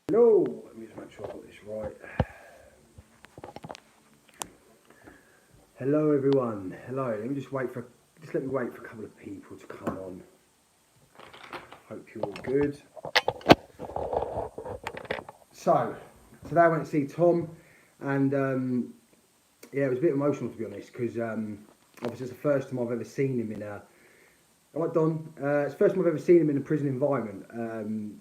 Hello, let me just make sure I got this right. Hello everyone. Hello. Let me just wait for a couple of people to come on. Hope you're all good. So today I went to see Tom, and it was a bit emotional to be honest, because obviously it's the first time I've ever seen him in a. Right, Don. It's the first time I've ever seen him in a prison environment.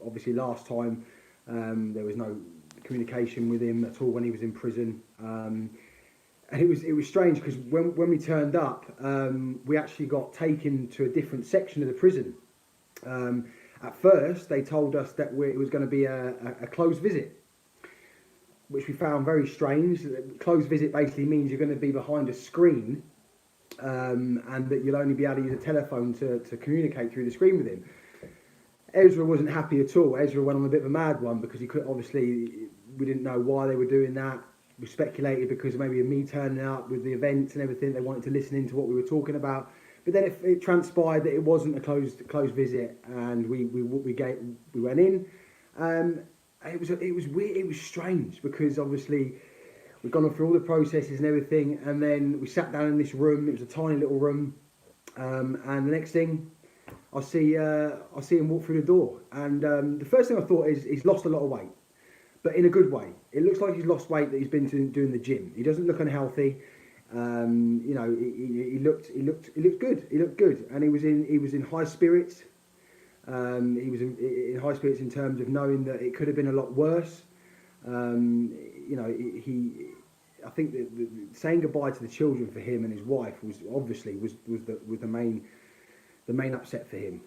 Obviously last time there was no communication with him at all when he was in prison. And it was strange because when we turned up, we actually got taken to a different section of the prison. At first, they told us that it was going to be a closed visit, which we found very strange. Closed visit basically means you're going to be behind a screen, and that you'll only be able to use a telephone to communicate through the screen with him. Ezra wasn't happy at all. Ezra went on a bit of a mad one because he could obviously, we didn't know why they were doing that. We speculated because maybe of me turning up with the events and everything, they wanted to listen into what we were talking about. But then it transpired that it wasn't a closed visit, and we went in. It was weird. It was strange because obviously we'd gone through all the processes and everything, and then we sat down in this room. It was a tiny little room, and the next thing I see him walk through the door, and the first thing I thought is he's lost a lot of weight, but in a good way. It looks like he's lost weight that he's been doing the gym. He doesn't look unhealthy. He looked good. He looked good, and he was in high spirits. He was in high spirits in terms of knowing that it could have been a lot worse. I think that saying goodbye to the children for him and his wife was the main upset for him.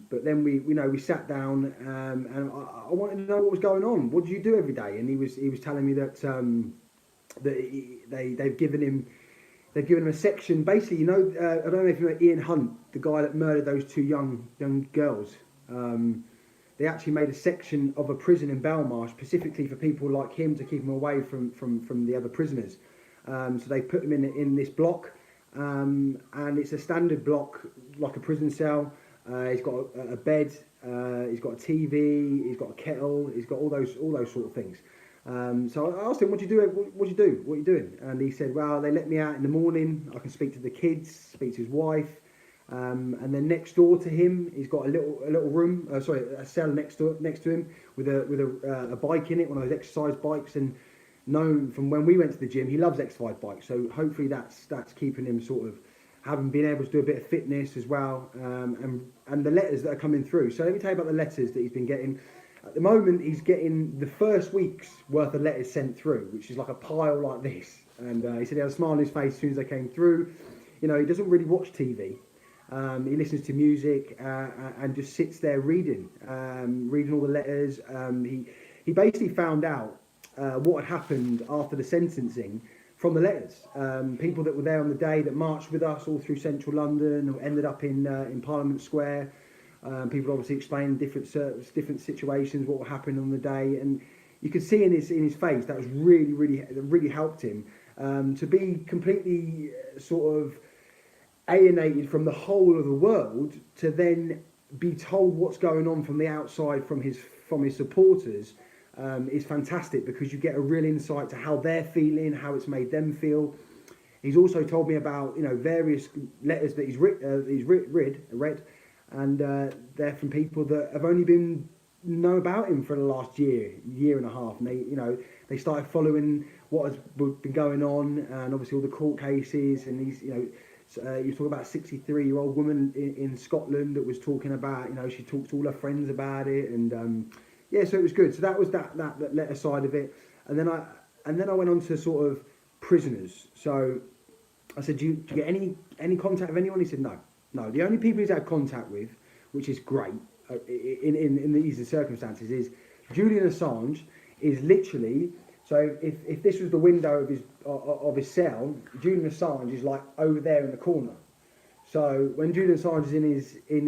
But then we sat down, and I wanted to know what was going on. What do you do every day? And he was telling me that they've given him a section. Basically, I don't know if you know Ian Hunt, the guy that murdered those two young girls. They actually made a section of a prison in Belmarsh specifically for people like him, to keep him away from the other prisoners. So they put him in this block. And it's a standard block, like a prison cell. He's got a bed, he's got a TV, he's got a kettle, he's got all those sort of things. So I asked him, what do you do? What are you doing? And he said, well, they let me out in the morning. I can speak to the kids, speak to his wife. And then next door to him, he's got a little room, a cell next to him with a bike in it, one of those exercise bikes. And known from when we went to the gym, he loves exercise bikes. So hopefully that's keeping him sort of been able to do a bit of fitness as well. And the letters that are coming through. So let me tell you about the letters that he's been getting. At the moment, he's getting the first week's worth of letters sent through, which is like a pile like this. And he said he had a smile on his face as soon as they came through. He doesn't really watch TV. He listens to music and just sits there reading all the letters. He basically found out what had happened after the sentencing from the letters. People that were there on the day that marched with us all through central London, or ended up in Parliament Square. People obviously explained different situations, what happened on the day, and you could see in his face that was really helped him to be completely sort of alienated from the whole of the world, to then be told what's going on from the outside from his supporters. Is fantastic, because you get a real insight to how they're feeling, how it's made them feel. He's also told me about various letters that he's read, and they're from people that have only been know about him for the last year and a half, and they started following what has been going on, and obviously all the court cases, and he's you talk about a 63-year-old woman in Scotland that was talking about she talks to all her friends about it, and so it was good. So that was that letter side of it, and then I went on to sort of prisoners. So I said, do you get any contact with anyone? He said no. The only people he's had contact with, which is great in these circumstances, is Julian Assange. Is literally, so if this was the window of his cell, Julian Assange is like over there in the corner. So when Julian Assange is in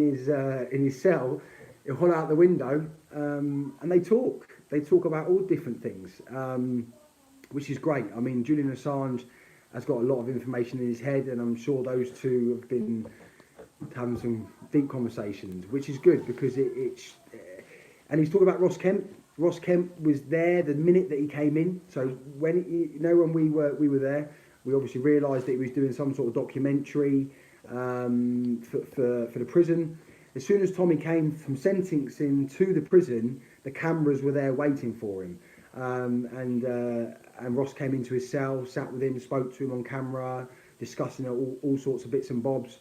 his cell, he'll hold out the window, and they talk about all different things, which is great. I mean, Julian Assange has got a lot of information in his head, and I'm sure those two have been having some deep conversations, which is good, because and he's talking about Ross Kemp. Ross Kemp was there the minute that he came in. So when we were there, we obviously realised that he was doing some sort of documentary for the prison. As soon as Tommy came from sentencing to the prison, the cameras were there waiting for him. And Ross came into his cell, sat with him, spoke to him on camera, discussing all sorts of bits and bobs.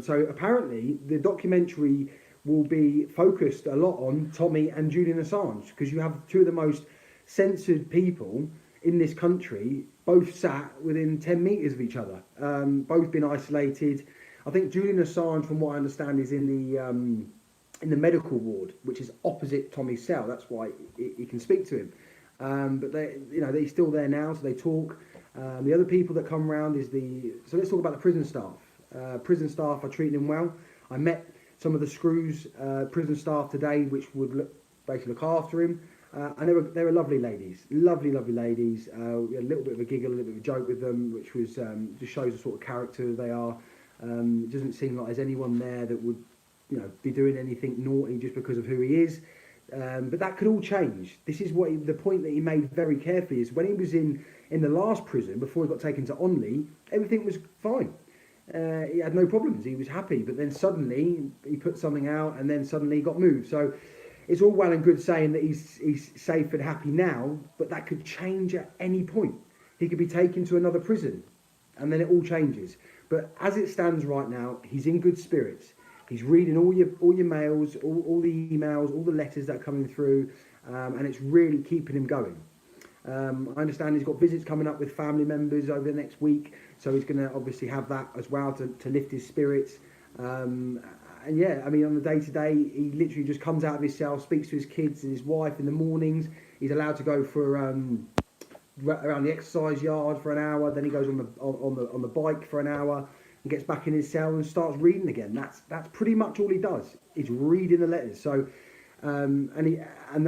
So apparently the documentary will be focused a lot on Tommy and Julian Assange, because you have two of the most censored people in this country, both sat within 10 metres of each other, both been isolated. I think Julian Assange, from what I understand, is in the medical ward, which is opposite Tommy's cell. That's why he can speak to him. But they're still there now, so they talk. The other people that come around so let's talk about the prison staff. Prison staff are treating him well. I met some of the Screws prison staff today, which would basically look after him, and they were lovely ladies, lovely ladies. We had a little bit of a giggle, a little bit of a joke with them, which was just shows the sort of character they are. It doesn't seem like there's anyone there that would be doing anything naughty just because of who he is. But that could all change. This is the point that he made very carefully, is when he was in the last prison before he got taken to Onley, everything was fine. He had no problems. He was happy. But then suddenly he put something out, and then suddenly he got moved. So it's all well and good saying that he's safe and happy now, but that could change at any point. He could be taken to another prison, and then it all changes. But as it stands right now, he's in good spirits. He's reading all your mails, all the emails, all the letters that are coming through, and it's really keeping him going. I understand he's got visits coming up with family members over the next week, so he's going to obviously have that as well to lift his spirits. And yeah, I mean, on the day-to-day, he literally just comes out of his cell, speaks to his kids and his wife in the mornings. He's allowed to go for around the exercise yard for an hour. Then he goes on the bike for an hour and gets back in his cell and starts reading again. That's pretty much all he does. Is reading the letters. So. And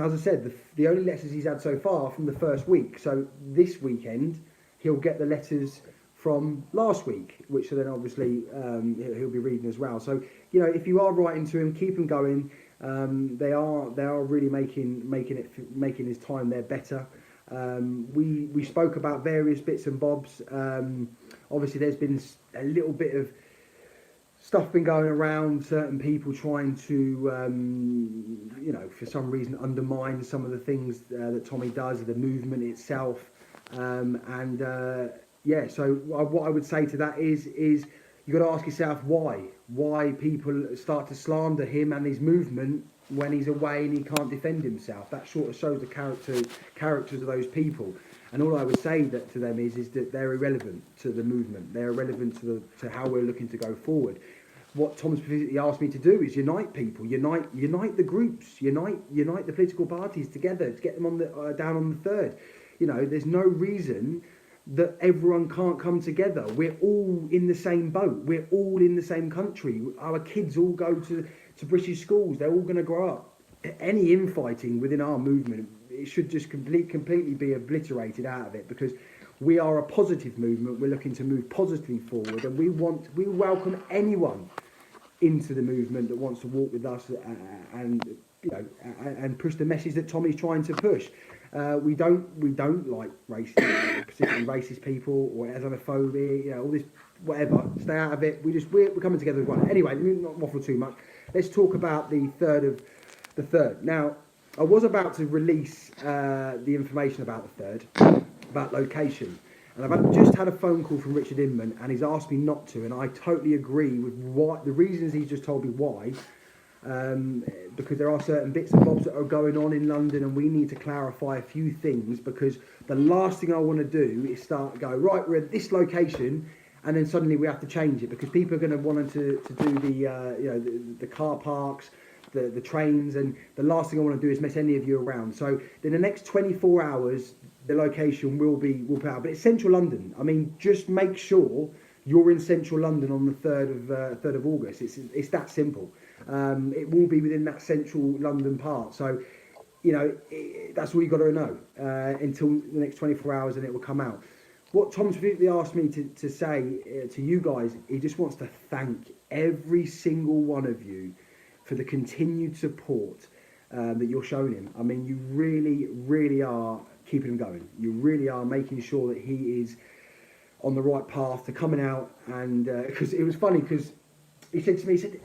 as I said, the only letters he's had so far from the first week. So this weekend, he'll get the letters from last week, which then obviously he'll be reading as well. So if you are writing to him, keep him going. They are really making his time there better. We spoke about various bits and bobs. Obviously, there's been a little bit of stuff been going around, certain people trying to, for some reason undermine some of the things that Tommy does, the movement itself. So what I would say to that is you've got to ask yourself why people start to slander him and his movement when he's away and he can't defend himself. That sort of shows the characters of those people. And all I would say to them is that they're irrelevant to the movement. They're irrelevant to how we're looking to go forward. What Tom specifically asked me to do is unite people, unite the groups, unite the political parties together to get them on down on the third. There's no reason that everyone can't come together. We're all in the same boat. We're all in the same country. Our kids all go to British schools. They're all going to grow up. Any infighting within our movement, it should just completely be obliterated out of it, because we are a positive movement. We're looking to move positively forward, and we welcome anyone into the movement that wants to walk with us and push the message that Tommy's trying to push. We don't like racist, particularly racist people or Islamophobia, all this whatever. Stay out of it. We're coming together as one. Anyway, let me not waffle too much. Let's talk about the third. Now, I was about to release the information about the third, about location. And I've just had a phone call from Richard Inman, and he's asked me not to, and I totally agree with the reasons he's just told me why. Because there are certain bits and bobs that are going on in London, and we need to clarify a few things, because the last thing I want to do is right, we're at this location, and then suddenly we have to change it, because people are going to want to do the car parks, the trains, and the last thing I want to do is mess any of you around. So in the next 24 hours, the location will be out, but it's central London. I mean, just make sure you're in central London on the 3rd of August. It's that simple. It will be within that central London part. So, that's all you got to know until the next 24 hours, and it will come out. What Tom specifically asked me to say to you guys, he just wants to thank every single one of you for the continued support. that you're showing him. I mean, you really, really are keeping him going. You really are making sure that he is on the right path to coming out. And because it was funny, because he said to me, he said,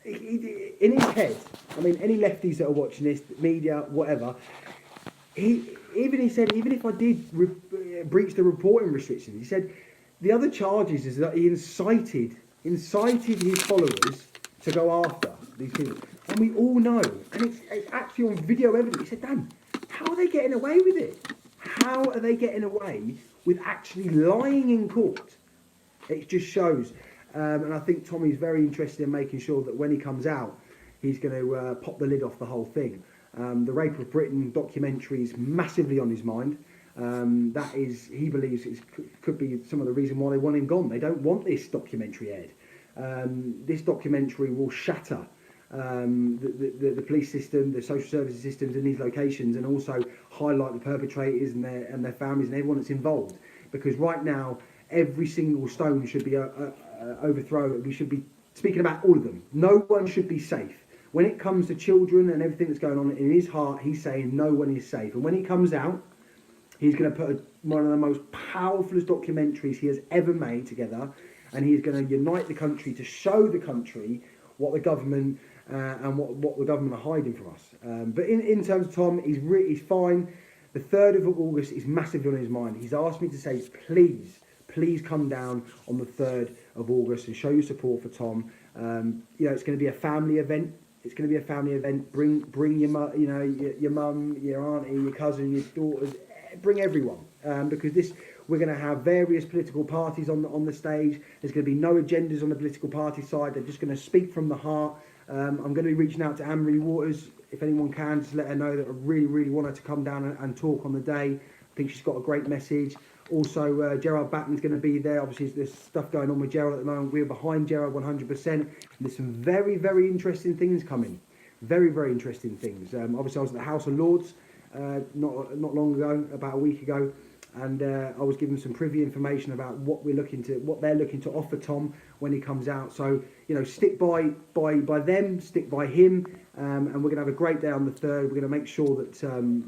in his head, I mean, any lefties that are watching this, media, whatever, he said, even if I did breach the reporting restrictions, he said, the other charges is that he incited his followers to go after these people. And we all know, and it's actually on video evidence. He said, Dan, how are they getting away with it? How are they getting away with actually lying in court? It just shows. And I think Tommy's very interested in making sure that when he comes out, he's going to pop the lid off the whole thing. The Rape of Britain documentary is massively on his mind. That is, he believes it could be some of the reason why they want him gone. They don't want this documentary aired. This documentary will shatter the police system, the social services systems in these locations, and also highlight the perpetrators and their families and everyone that's involved. Because right now, every single stone should be overthrown. We should be speaking about all of them. No one should be safe. When it comes to children and everything that's going on in his heart, he's saying no one is safe. And when he comes out, he's going to put one of the most powerful documentaries he has ever made together, and he's going to unite the country to show the country what the government and what the government are hiding from us. But in terms of Tom, he's fine. The 3rd of August is massively on his mind. He's asked me to say, please come down on the 3rd of August and show your support for Tom. It's going to be a family event. Bring your mum, your auntie, your cousin, your daughters. Bring everyone, because we're going to have various political parties on the stage. There's going to be no agendas on the political party side. They're just going to speak from the heart. I'm going to be reaching out to Anne-Marie Waters, if anyone can, just let her know that I really, really want her to come down and talk on the day. I think she's got a great message. Also, Gerard Batman's going to be there. Obviously, there's stuff going on with Gerard at the moment. We're behind Gerard 100%. There's some very, very interesting things coming. Very, very interesting things. Obviously, I was at the House of Lords not long ago, about a week ago, and I was given some privy information about what they're looking to offer Tom when he comes out. So stick by them, stick by him, and we're going to have a great day on the 3rd. We're going to make sure that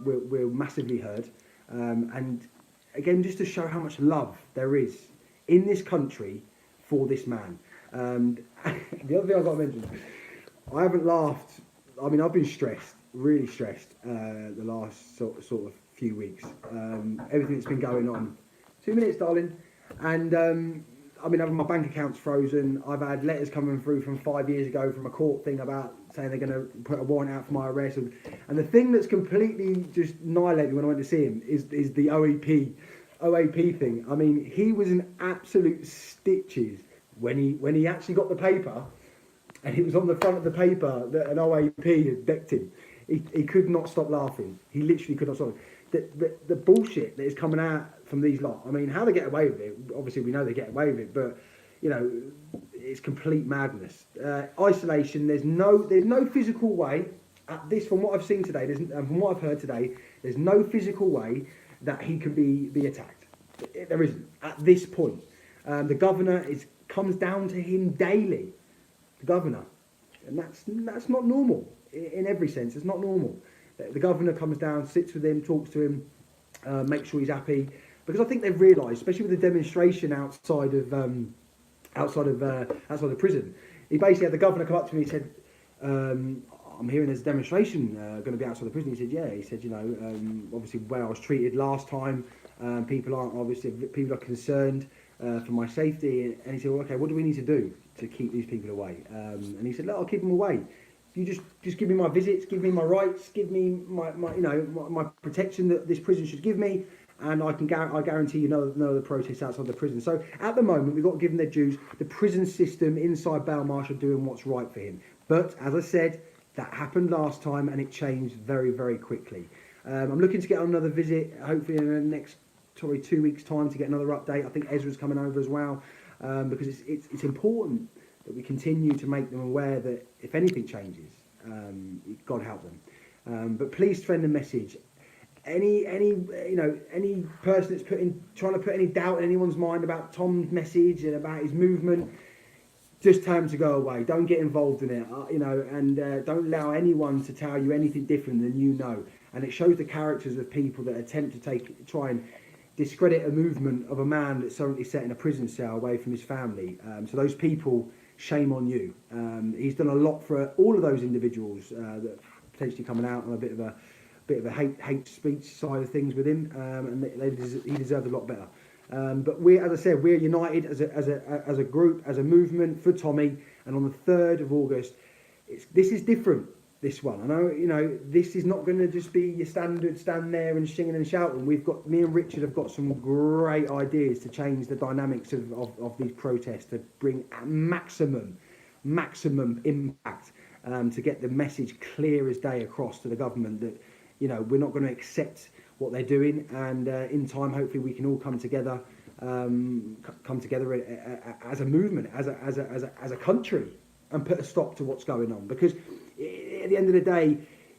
we're massively heard, and again, just to show how much love there is in this country for this man. The other thing I've got to mention, I haven't laughed. I mean, I've been stressed, really stressed, the last sort of few weeks. Everything that's been going on. 2 minutes, darling. And I've been having my bank accounts frozen. I've had letters coming through from 5 years ago from a court thing about saying they're going to put a warrant out for my arrest. And the thing that's completely just annihilated me when I went to see him is the OAP thing. I mean, he was in absolute stitches when he actually got the paper, and it was on the front of the paper that an OAP had decked him. He could not stop laughing. He literally could not stop. The bullshit that is coming out from these lot. I mean, how they get away with it, obviously we know they get away with it, but it's complete madness. Isolation. There's no physical way at this, from what I've seen today, and from what I've heard today, there's no physical way that he can be attacked. There isn't at this point. The governor comes down to him daily. The governor, and that's not normal in every sense. It's not normal. The governor comes down, sits with him, talks to him, makes sure he's happy. Because I think they've realised, especially with the demonstration outside of the prison, he basically had the governor come up to me and said, "I'm hearing there's a demonstration going to be outside the prison." He said, "Yeah." He said, obviously where I was treated last time, people are concerned for my safety. And he said, "Well, okay, what do we need to do to keep these people away?" And he said, "Look, I'll keep them away. You just give me my visits, give me my rights, give me my protection that this prison should give me, and I guarantee no other protests outside the prison." So at the moment, we've got to give them their dues. The prison system inside Belmarsh are doing what's right for him. But as I said, that happened last time, and it changed very, very quickly. I'm looking to get on another visit, hopefully in the next 2 weeks' time, to get another update. I think Ezra's coming over as well, because it's important that we continue to make them aware that if anything changes, God help them. But please send a message. Any person that's trying to put any doubt in anyone's mind about Tom's message and about his movement, just tell them to go away. Don't get involved in it, and don't allow anyone to tell you anything different than you know. And it shows the characters of people that attempt to try and discredit a movement of a man that's currently set in a prison cell away from his family. So those people, shame on you. He's done a lot for all of those individuals that are potentially coming out on a bit of a hate speech side of things with him, and he deserves a lot better. But as I said, we're united as a group, as a movement for Tommy. And on the 3rd of August, this is different. This one, I know, this is not going to just be your standard stand there and singing and shouting. Me and Richard have got some great ideas to change the dynamics of these protests, to bring maximum impact, to get the message clear as day across to the government that, we're not going to accept what they're doing, and in time, hopefully, we can all come together as a movement, as a country, and put a stop to what's going on. Because at the end of the day,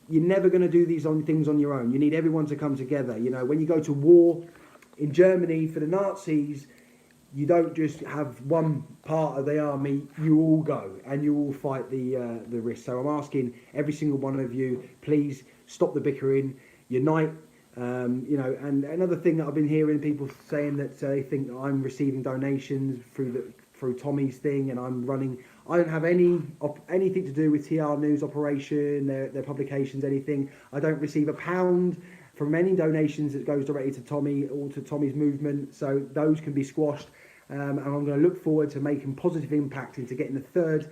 you're never going to do these things on your own. You need everyone to come together. When you go to war in Germany for the Nazis, you don't just have one part of the army. You all go and you all fight the risk. So I'm asking every single one of you, please stop the bickering, unite. And another thing that I've been hearing people saying that they think that I'm receiving donations through Tommy's thing, and I'm running. I don't have anything to do with TR News operation, their publications, anything. I don't receive £1 from any donations that goes directly to Tommy or to Tommy's movement. So those can be squashed, and I'm going to look forward to making positive impact into getting the 3rd,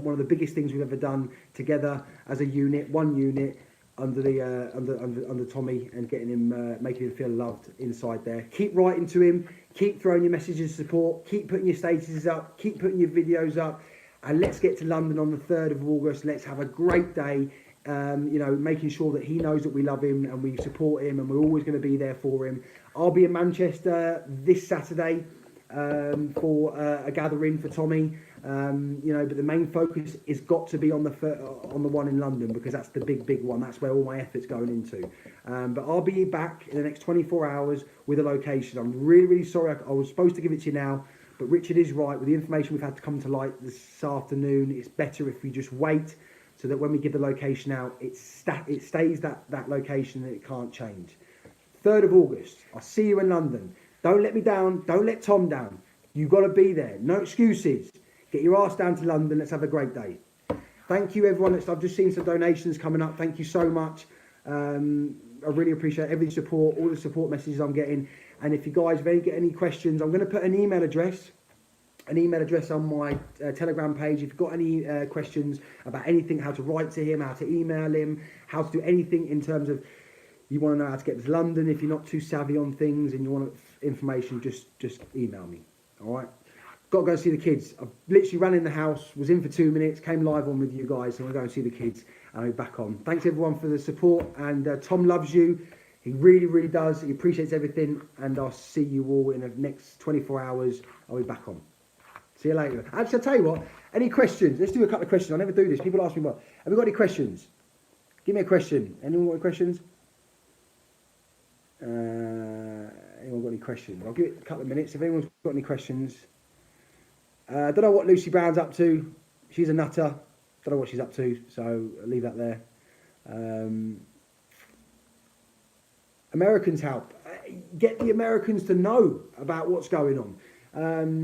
one of the biggest things we've ever done together as a unit, one unit. Under Tommy, and getting him, making him feel loved inside there. Keep writing to him, keep throwing your messages of support, keep putting your statuses up, keep putting your videos up, and let's get to London on the 3rd of August. Let's have a great day, making sure that he knows that we love him and we support him, and we're always going to be there for him. I'll be in Manchester this Saturday for a gathering for Tommy. But the main focus has got to be on the one in London, because that's the big one. That's where all my effort's going into. But I'll be back in the next 24 hours with a location. I'm really sorry. I was supposed to give it to you now, but Richard is right. With the information we've had to come to light this afternoon, it's better if we just wait, so that when we give the location out, it stays that location, and it can't change. 3rd of August. I'll see you in London. Don't let me down. Don't let Tom down. You've got to be there. No excuses. Get your ass down to London. Let's have a great day. Thank you, everyone. I've just seen some donations coming up. Thank you so much. I really appreciate every support, all the support messages I'm getting. And if you guys get any questions, I'm going to put an email address on my Telegram page. If you've got any questions about anything, how to write to him, how to email him, how to do anything in terms of, you want to know how to get to London, if you're not too savvy on things and you want information, just email me. All right. Got to go see the kids. I literally ran in the house, was in for 2 minutes, came live on with you guys, and we'll go and see the kids, and I'll be back on. Thanks everyone for the support, and Tom loves you. He really, really does. He appreciates everything, and I'll see you all in the next 24 hours. I'll be back on. See you later. Actually, I'll tell you what, any questions? Let's do a couple of questions. I never do this. People ask me, have we got any questions? Give me a question. Anyone got any questions? Anyone got any questions? I'll give it a couple of minutes. If anyone's got any questions. I don't know what Lucy Brown's up to. She's a nutter. Don't know what she's up to, so I'll leave that there. Americans help. Get the Americans to know about what's going on.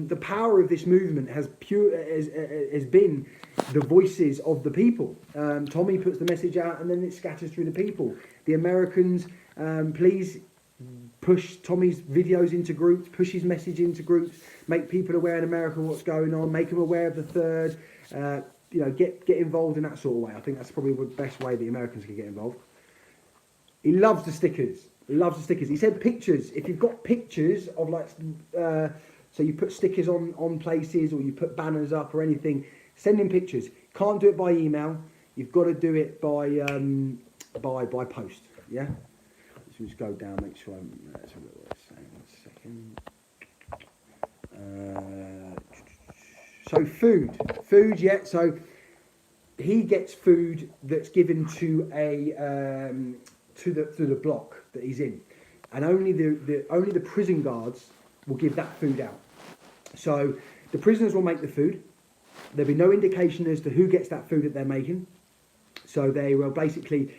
The power of this movement has been the voices of the people. Tommy puts the message out, and then it scatters through the people. The Americans, please push Tommy's videos into groups, push his message into groups, make people aware in America what's going on, make them aware of the 3rd, get involved in that sort of way. I think that's probably the best way the Americans can get involved. He loves the stickers. He said pictures. If you've got pictures of so you put stickers on places, or you put banners up or anything, send him pictures. Can't do it by email. You've got to do it by post. Yeah. Let's just go down, make sure let's have a look what it's saying. 1 second. So food, yeah. So he gets food that's given to the block that he's in, and only the prison guards will give that food out. So the prisoners will make the food, There'll be no indication as to who gets that food that they're making. So they will basically,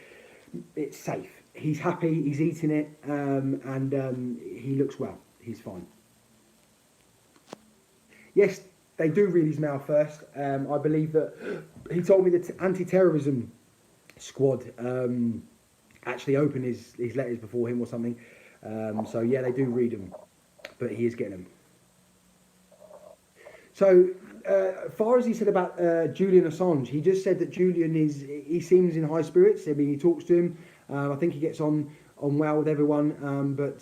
it's safe. He's happy, he's eating it, and he looks well. He's fine. Yes, they do read his mail first. I believe that he told me that anti-terrorism squad actually opened his letters before him or something. So yeah, they do read them, but he is getting them. So, as far as he said about Julian Assange, he just said that he seems in high spirits. I mean, he talks to him. I think he gets on well with everyone. But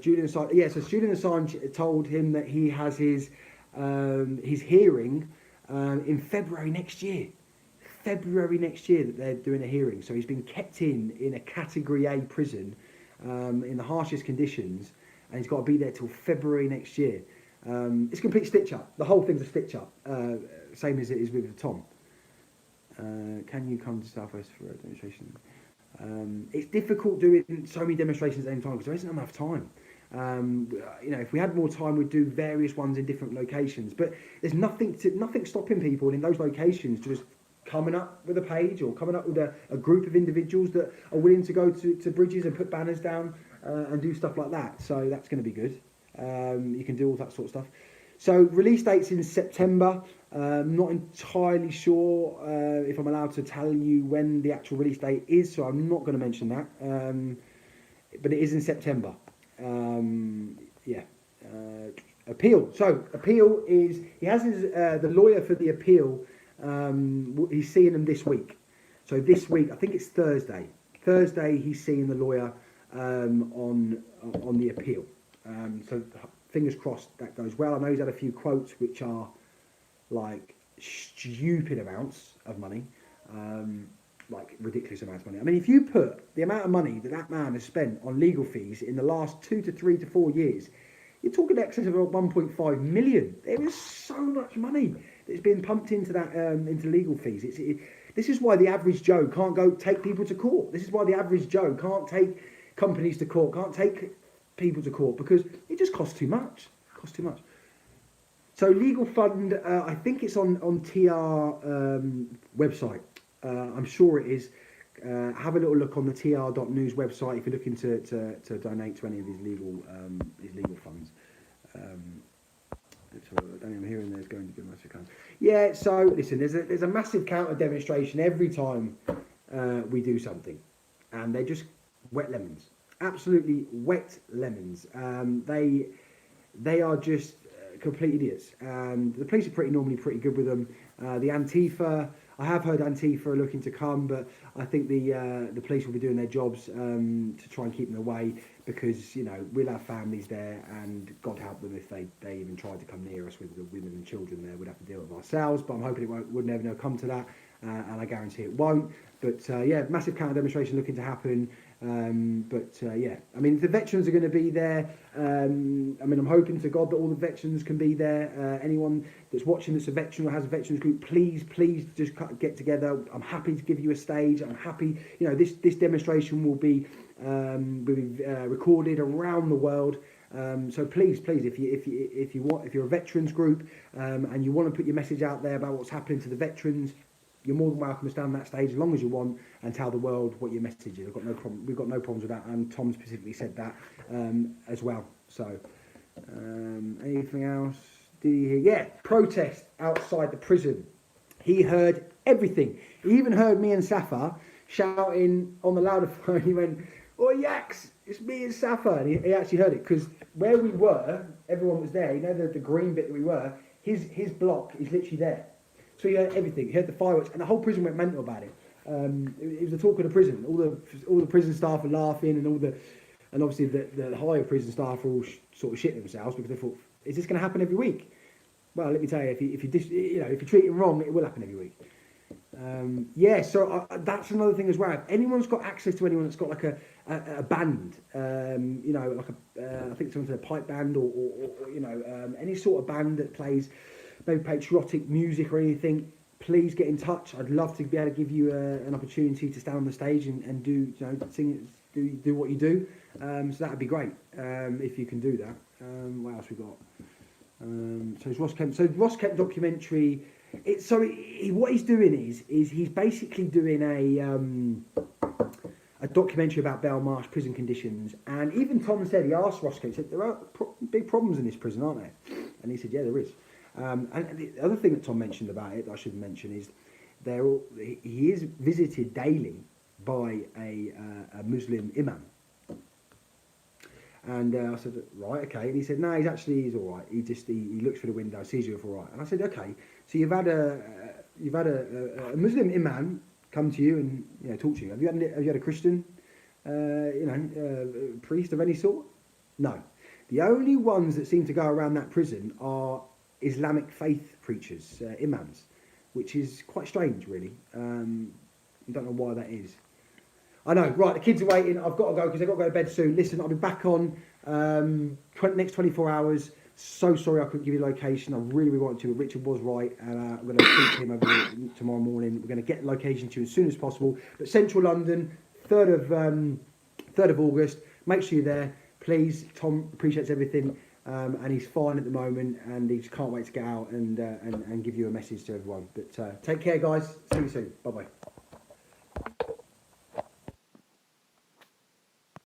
Julian Assange, so Julian Assange told him that he has his hearing in February next year. February next year that they're doing a hearing. So he's been kept in a Category A prison in the harshest conditions, and he's got to be there till February next year. It's a complete stitch up. The whole thing's a stitch up, same as it is with Tom. Can you come to Southwest for a demonstration? It's difficult doing so many demonstrations at the same time because there isn't enough time. If we had more time, we'd do various ones in different locations. But there's nothing stopping people in those locations just coming up with a page or coming up with a group of individuals that are willing to go to bridges and put banners down and do stuff like that. So that's going to be good. You can do all that sort of stuff. So release date's in September. Not entirely sure if I'm allowed to tell you when the actual release date is, so I'm not going to mention that. But it is in September. Appeal. So appeal is he has his the lawyer for the appeal. He's seeing them this week. So this week, I think it's Thursday. Thursday, he's seeing the lawyer on the appeal. So fingers crossed that goes well. I know he's had a few quotes which are like stupid amounts of money, like ridiculous amounts of money. I mean, if you put the amount of money that man has spent on legal fees in the last 2 to 3 to 4 years, you're talking in excess of 1.5 million. There is so much money that's been pumped into that into legal fees. This is why the average Joe can't go take people to court. This is why the average Joe can't take companies to court, can't take people to court, because it just costs too much. So legal fund, I think it's on TR website. I'm sure it is. Have a little look on the tr.news website if you're looking to donate to any of his legal funds. I'm hearing there's going to be a massive counter. Yeah, so listen, there's a massive counter demonstration every time we do something, and they're just wet lemons, absolutely wet lemons. They are just complete idiots, and the police are normally pretty good with them. The Antifa, I have heard Antifa are looking to come, but I think the police will be doing their jobs to try and keep them away, because we'll have families there, and God help them if they even tried to come near us with the women and children there. We'd have to deal with ourselves, but I'm hoping it would never come to that, and I guarantee it won't. But massive counter demonstration looking to happen. I mean, the veterans are going to be there. I'm hoping to God that all the veterans can be there. Anyone that's watching that's a veteran or has a veterans group, please just get together. I'm happy to give you a stage. I'm happy. This demonstration will be recorded around the world. So please, if you're a veterans group and you want to put your message out there about what's happening to the veterans, you're more than welcome to stand on that stage as long as you want and tell the world what your message is. We've got no problems with that, and Tom specifically said that as well. So, anything else? Did he hear? Yeah, protest outside the prison. He heard everything. He even heard me and Safa shouting on the loudspeaker. He went, "Oi, Yaks, it's me and Safa." And he actually heard it, because where we were, everyone was there. The green bit that we were, his block is literally there. So he heard everything. He heard the fireworks, and the whole prison went mental about it. It was the talk of the prison. All the prison staff were laughing, and obviously the higher prison staff were all sort of shitting themselves, because they thought, "Is this going to happen every week?" Well, let me tell you, if you treat him wrong, it will happen every week. So that's another thing as well. If anyone's got access to anyone that's got like a band, I think someone said a pipe band or any sort of band that plays maybe patriotic music or anything, please get in touch. I'd love to be able to give you an opportunity to stand on the stage and do sing, do what you do. So that'd be great if you can do that. What else we got? So Ross Kemp documentary What he's doing is he's basically doing a documentary about Belmarsh prison conditions, and even Tom said, he asked Roscoe, he said, there are big problems in this prison, aren't there? And he said, yeah, there is. And the other thing that Tom mentioned about it that I should mention is he is visited daily by a Muslim imam. And I said, right, okay. And he said, no, he's all right. He looks through the window, sees you all right. And I said, okay. So you've had a Muslim imam come to you and talk to you. Have you had a Christian priest of any sort? No. The only ones that seem to go around that prison are Islamic faith preachers, imams, which is quite strange, really. I don't know why that is. I know, right, the kids are waiting. I've got to go because I've got to go to bed soon. Listen, I'll be back on next 24 hours. So sorry I couldn't give you the location. I really, really wanted to, but Richard was right. And I'm going to speak to him over tomorrow morning. We're going to get the location to you as soon as possible. But Central London, 3rd of August. Make sure you're there. Please, Tom appreciates everything. And he's fine at the moment. And he just can't wait to get out and give you a message to everyone. But take care, guys. See you soon. Bye-bye.